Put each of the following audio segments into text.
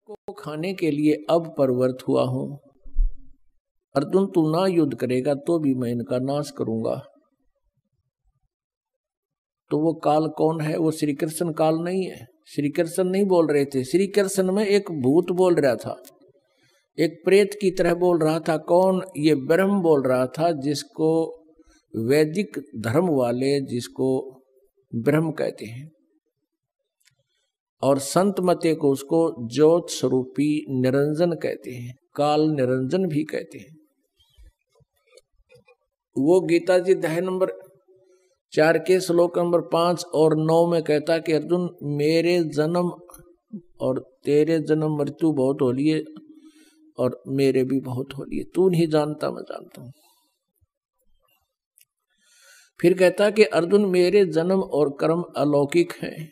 को खाने के लिए अब प्रवृत्त हुआ हूं। अर्जुन, तू ना युद्ध करेगा तो भी मैं इनका नाश करूंगा। तो वो काल कौन है? वो श्री कृष्ण काल नहीं है। श्री कृष्ण नहीं बोल रहे थे, श्री कृष्ण में एक भूत बोल रहा था, एक प्रेत की तरह बोल रहा था। कौन? ये ब्रह्म बोल रहा था, जिसको वैदिक धर्म वाले जिसको ब्रह्म कहते हैं, और संत मते को उसको ज्योत स्वरूपी निरंजन कहते हैं, काल निरंजन भी कहते हैं। वो गीता जी अध्याय नंबर 4 के श्लोक नंबर 5 और 9 में कहता कि अर्जुन, मेरे जन्म और तेरे जन्म मृत्यु बहुत हो लिए और मेरे भी बहुत हो लिए, तू नहीं जानता मैं जानता हूं। फिर कहता कि अर्जुन, मेरे जन्म और कर्म अलौकिक हैं।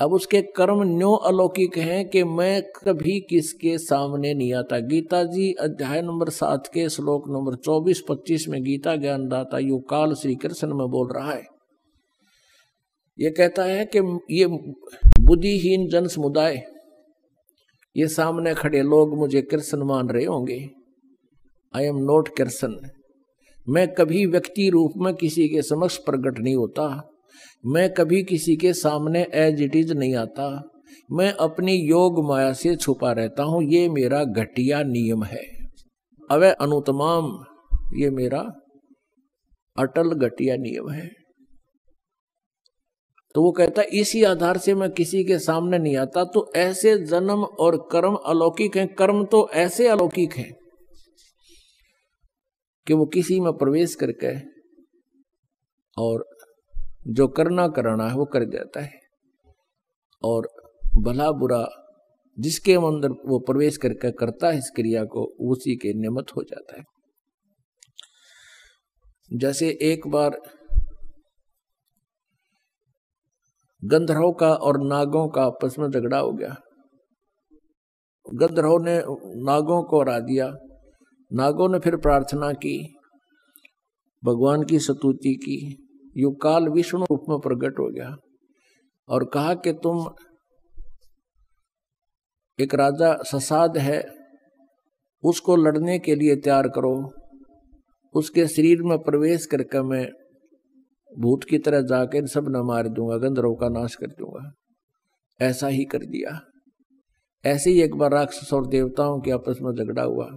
अब उसके कर्म न्यों अलौकिक हैं कि मैं कभी किसके सामने नहीं आता। गीता जी अध्याय नंबर 7 के श्लोक नंबर 24-25 में गीता ज्ञानदाता यो काल श्री कृष्ण में बोल रहा है। ये कहता है कि ये बुद्धिहीन जन समुदाय, ये सामने खड़े लोग मुझे कृष्ण मान रहे होंगे। I am not Krishna. मैं कभी व्यक्ति रूप में किसी के समक्ष प्रकट नहीं होता, मैं कभी किसी के सामने एज इट इज नहीं आता, मैं अपनी योग माया से छुपा रहता हूं। ये मेरा घटिया नियम है। अवय अनुतमाम, ये मेरा अटल घटिया नियम है। तो वो कहता इसी आधार से मैं किसी के सामने नहीं आता। तो ऐसे जन्म और कर्म अलौकिक हैं। कर्म तो ऐसे अलौकिक हैं कि वो किसी में प्रवेश करके और जो करना कराना है वो कर देता है, और भला बुरा जिसके अंदर वो प्रवेश करके करता है इस क्रिया को, उसी के निमित्त हो जाता है। जैसे एक बार गंधर्वों का और नागों का आपस में झगड़ा हो गया। गंधर्वों ने नागों को हरा दिया। नागों ने फिर प्रार्थना की, भगवान की स्तुति की। यो काल विष्णु रूप में प्रकट हो गया और कहा कि तुम, एक राजा ससाद है, उसको लड़ने के लिए तैयार करो। उसके शरीर में प्रवेश करके मैं भूत की तरह जाकर इन सब न मार दूंगा, गंधर्वों का नाश कर दूंगा। ऐसा ही कर दिया। ऐसे ही एक बार राक्षस और देवताओं के आपस में झगड़ा हुआ।